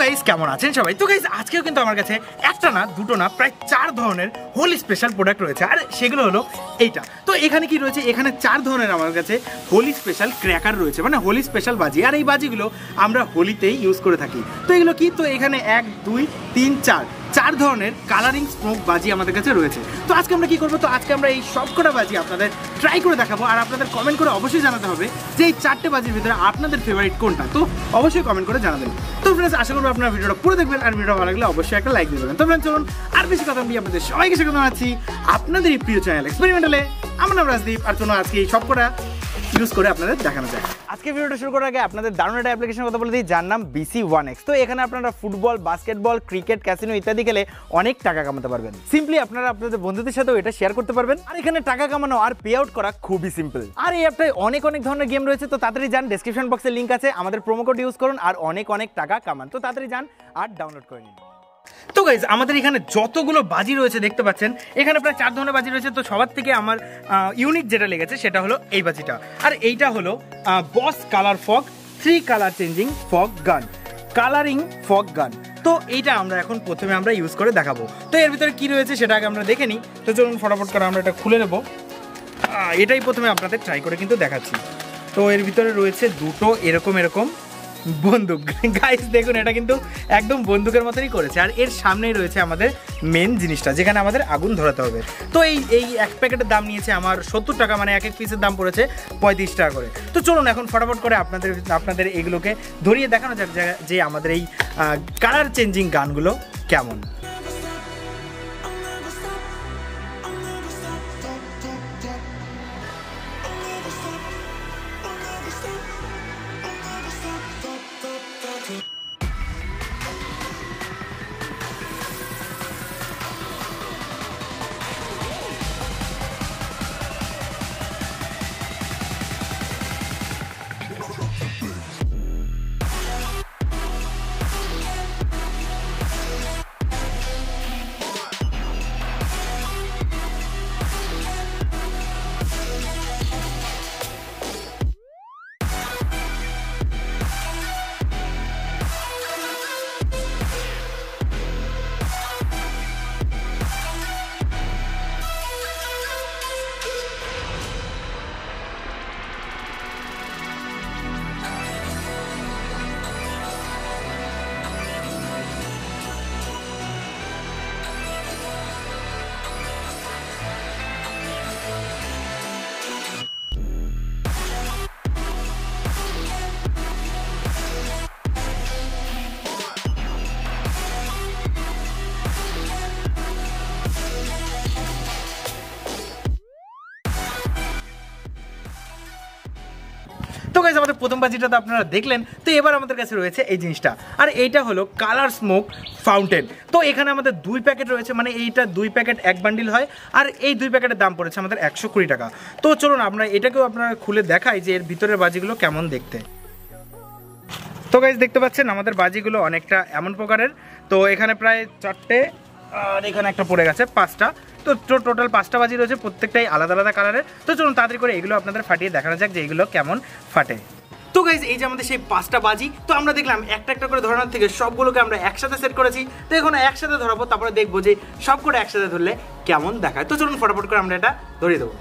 Guys কেমন আছেন সবাই? তো গাইস আজকেও কিন্তু আমার কাছে একটা না দুটো না প্রায় 4 ধরনের হোলি স্পেশাল প্রোডাক্ট রয়েছে, আর সেগুলো হলো এইটা। তো এখানে কি রয়েছে, এখানে 4 ধরনের আমার কাছে হোলি স্পেশাল ক্র্যাকার রয়েছে, মানে হোলি স্পেশাল বাজি। আর এই বাজিগুলো আমরা হোলিতেই ইউজ করে থাকি। তো এগুলো কি, তো এখানে 1 2 3 4 ধরনের কালারিং স্মোক বাজি আমাদের কাছে রয়েছে। তো আজকে আমরা কি করবো, তো আজকে আমরা এই সবকটা বাজি আপনাদের ট্রাই করে দেখাবো, আর আপনাদের কমেন্ট করে অবশ্যই জানাতে হবে যে এই 4টে বাজির ভিতরে আপনাদের ফেভারিট কোনটা। তো অবশ্যই কমেন্ট করে জানাবেন। তো ফ্রেন্ডস আশা করবো আপনার ভিডিওটা পুরো দেখবেন, আর ভিডিও ভালো লাগলে অবশ্যই একটা লাইক দেবেন। তো ফ্রেন্ডস চলুন আর বেশি কথা বলি, আপনাদের সবাইকে স্বাগত জানাচ্ছি আপনাদের এই প্রিয় চ্যানেল এক্সপেরিমেন্টালে। আমার নাম রাজদীপ, আর চলুন আজকে এই সবকটা ইউজ করে আপনাদের দেখানো যায়। আজকে ভিডিওটা শুরু করার আগে আপনাদের দারুণ একটা অ্যাপ্লিকেশনের কথা বলে দিই, যার নাম BC1X। তো এখানে আপনারা ফুটবল, বাস্কেটবল, ক্রিকেট, ক্যাসিনো ইত্যাদি খেলে অনেক টাকা কামাতে পারবেন। সিম্পলি আপনারা আপনাদের বন্ধুদের সাথেও এটা শেয়ার করতে পারবেন, আর এখানে টাকা কামানো আর পে আউট করা খুবই সিম্পল। আর এই অ্যাপটায় অনেক ধরনের গেম রয়েছে। তো তাড়াতাড়ি যান, ডেসক্রিপশন বক্সে লিঙ্ক আছে, আমাদের প্রোমো কোড ইউজ করুন আর অনেক টাকা কামান। তো তাড়াতাড়ি যান আর ডাউনলোড করে নিন। তো গাইজ আমাদের এখানে যতগুলো বাজি রয়েছে দেখতে পাচ্ছেন, এখানে প্রায় 4 ধরনের বাজি রয়েছে। তো সবার থেকে আমার ইউনিক যেটা লেগেছে সেটা হলো এই বাজিটা, আর এইটা হলো boss colour fog 3 colour changing fog gun, colouring fog gun. তো এইটা আমরা এখন প্রথমে আমরা ইউজ করে দেখাবো। তো এর ভিতরে কি রয়েছে সেটা আগে আমরা দেখে নিই। তো চলুন ফটাফট করে আমরা এটা খুলে নেবো। এটাই প্রথমে আপনাদের ট্রাই করে কিন্তু দেখাচ্ছি। তো এর ভিতরে রয়েছে দুটো এরকম বন্দুক। গাইস দেখুন, এটা কিন্তু একদম বন্দুকের মতনই করেছে, আর এর সামনেই রয়েছে আমাদের মেন জিনিসটা, যেখানে আমাদের আগুন ধরাতে হবে। তো এই এক প্যাকেটের দাম নিয়েছে আমার 70 টাকা, মানে এক পিসের দাম পড়েছে 35 টাকা করে। তো চলুন এখন ফটাফট করে আপনাদের এইগুলোকে ধরিয়ে দেখানো যাক যে আমাদের এই কালার চেঞ্জিং গানগুলো কেমন। তো গাইস আমাদের প্রথম বাজিটা তো আপনারা দেখলেন। তো এবার আমাদের কাছে রয়েছে এই জিনিসটা, আর এইটা হলো কালার স্মোক ফাউন্টেন। তো এখানে আমাদের 2 প্যাকেট রয়েছে, মানে এইটা 2 প্যাকেট এক বান্ডিল হয়, আর এই 2 প্যাকেটের দাম পড়েছে আমাদের 120 টাকা। তো চলুন আমরা এটাকেও আপনারা খুলে দেখাই যে এর ভিতরের বাজিগুলো কেমন দেখতে। তো গাইস দেখতে পাচ্ছেন আমাদের বাজিগুলো অনেকটা এমন প্রকারের। তো এখানে প্রায় 4টে, আর এখানে একটা পড়ে গেছে 5টা। তো টোটাল 5টা বাজি রয়েছে, প্রত্যেকটাই আলাদা কালারের। তো চলুন তাড়াতাড়ি করে এগুলো আপনাদের ফাটিয়ে দেখানো যাক যে এগুলো কেমন ফাটে। তো গাইজ এই যে আমাদের সেই 5টা বাজি, তো আমরা দেখলাম একটা করে ধরানোর থেকে সবগুলোকে আমরা একসাথে সেট করেছি। তো এখন একসাথে ধরাবো, তারপরে দেখবো যে সবগুলো একসাথে ধরলে কেমন দেখায়। তো চলুন ফটাফট করে আমরা এটা ধরিয়ে দেবো।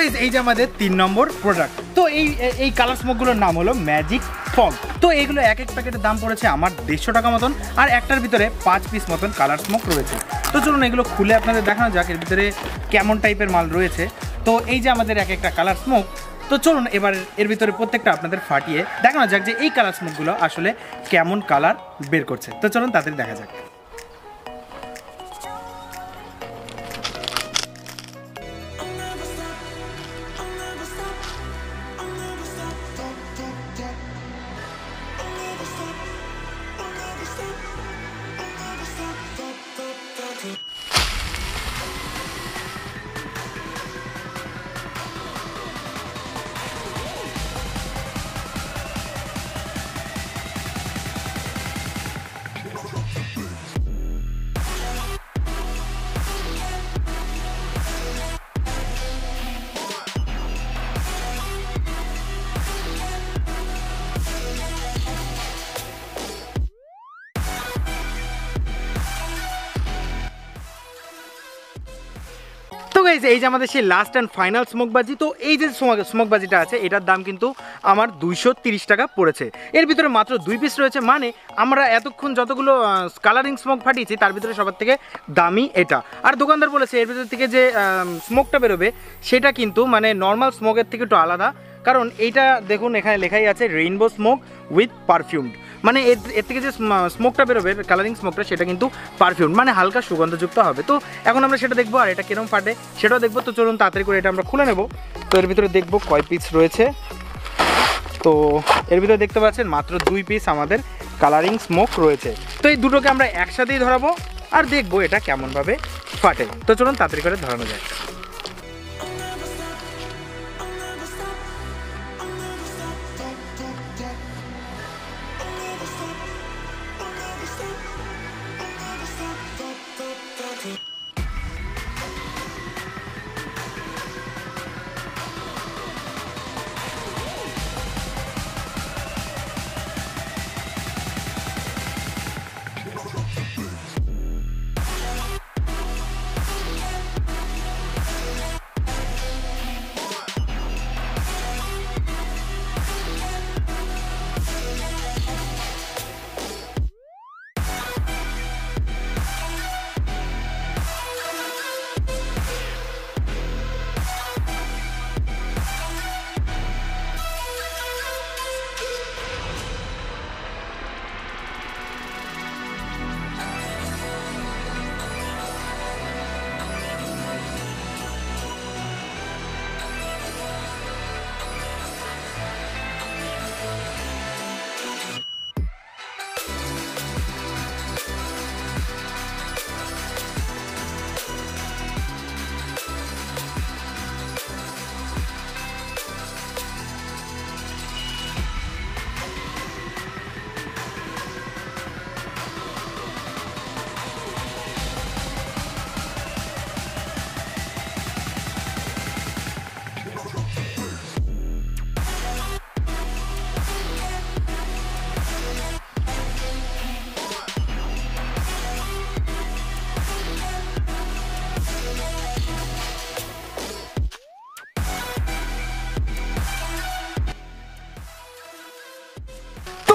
গাইস এই যে আমাদের 3 নম্বর প্রোডাক্ট। তো এই কালার স্মোকগুলোর নাম হলো ম্যাজিক ফগ। তো এইগুলো এক প্যাকেটের দাম পড়েছে আমার 150 টাকা মতন, আর একটার ভিতরে 5 পিস মতন কালার স্মোক রয়েছে। তো চলুন এগুলো খুলে আপনাদের দেখানো যাক এর ভিতরে কেমন টাইপের মাল রয়েছে। তো এই যে আমাদের একটা কালার স্মোক, তো চলুন এবার এর ভিতরে প্রত্যেকটা আপনাদের ফাটিয়ে দেখানো যাক যে এই কালার স্মোকগুলো আসলে কেমন কালার বের করছে। তো চলুন তাড়াতাড়ি দেখা যাক। তো গাইস এই যে আমাদের সেই লাস্ট অ্যান্ড ফাইনাল স্মোকবাজি। তো এই যে স্মোকবাজিটা আছে এটার দাম কিন্তু আমার 230 টাকা পড়েছে। এর ভিতরে মাত্র 2 পিস রয়েছে, মানে আমরা এতক্ষণ যতগুলো কালারিং স্মোক ফাটিয়েছি তার ভিতরে সবার থেকে দামি এটা। আর দোকানদার বলেছে এর ভিতর থেকে যে স্মোকটা বেরোবে সেটা কিন্তু মানে নর্মাল স্মোকের থেকে একটু আলাদা, কারণ এইটা দেখুন এখানে লেখাই আছে রেইনবো স্মোক উইথ পারফিউমড, মানে এর থেকে যে স্মোকটা বেরোবে কালারিং স্মোকটা সেটা কিন্তু পারফিউম, মানে হালকা সুগন্ধযুক্ত হবে। তো এখন আমরা সেটা দেখবো আর এটা কিরকম ফাটে সেটাও দেখবো। তো চলুন তাড়াতাড়ি করে এটা আমরা খুলে নেব। তো এর ভিতরে দেখবো কয় পিস রয়েছে। তো এর ভিতরে দেখতে পাচ্ছেন মাত্র 2 পিস আমাদের কালারিং স্মোক রয়েছে। তো এই দুটোকে আমরা একসাথেই ধরাবো আর দেখবো এটা কেমনভাবে ফাটে। তো চলুন তাড়াতাড়ি করে ধরানো যায়।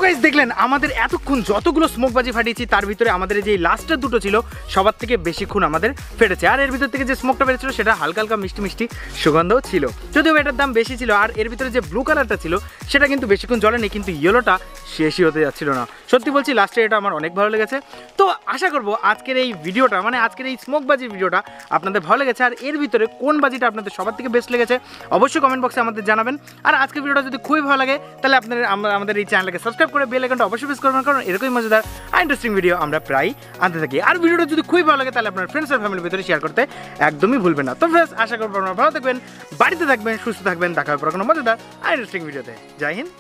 গাইস দেখলেন আমাদের এতক্ষণ যতগুলো স্মোকবাজি ফাটিয়েছি তার ভিতরে আমাদের যে লাস্টের দুটো ছিল সবার থেকে বেশিক্ষণ আমাদের ফেটেছে। আর এর ভিতর থেকে যে স্মোকটা বেরিয়েছিল সেটা হালকা হালকা মিষ্টি মিষ্টি সুগন্ধও ছিল, যদিও এটার দাম বেশি ছিল। আর এর ভিতরে যে ব্লু কালারটা ছিল সেটা কিন্তু বেশিক্ষণ জ্বলেনি, কিন্তু ইয়েলোটা শেষই হতে যাচ্ছিল না। সত্যি বলছি লাস্টে এটা আমার অনেক ভালো লেগেছে। তো আশা করবো আজকের এই ভিডিওটা মানে আজকের এই স্মোকবাজির ভিডিওটা আপনাদের ভালো লেগেছে। আর এর ভিতরে কোন বাজিটা আপনাদের সবার থেকে বেস্ট লেগেছে অবশ্যই কমেন্ট বক্সে আমাদের জানাবেন। আর আজকের ভিডিওটা যদি খুবই ভালো লাগে তাহলে আপনারা আমাদের এই চ্যানেলকে সাবস্ক্রাইব করে বেল আইকনটা অবশ্যই প্রেস করবেন, কারণ এরকমই মজাদার আর ইন্টারেস্টিং ভিডিও আমরা প্রায় আনতে থাকি। আর ভিডিওটা যদি খুবই ভালো লাগে তাহলে আপনার ফ্রেন্ডস আর ফ্যামিলির ভিতরে শেয়ার করতে একদমই ভুলবেন না। তো ফ্রেন্ডস আশা করবো আপনারা ভালো থাকবেন, বাড়িতে থাকবেন, সুস্থ থাকবেন। দেখা হবে কোনো মজাদার আর ইন্টারেস্টিং ভিডিওতে। জয় হিন্দ,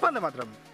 বন্দে মাতরম।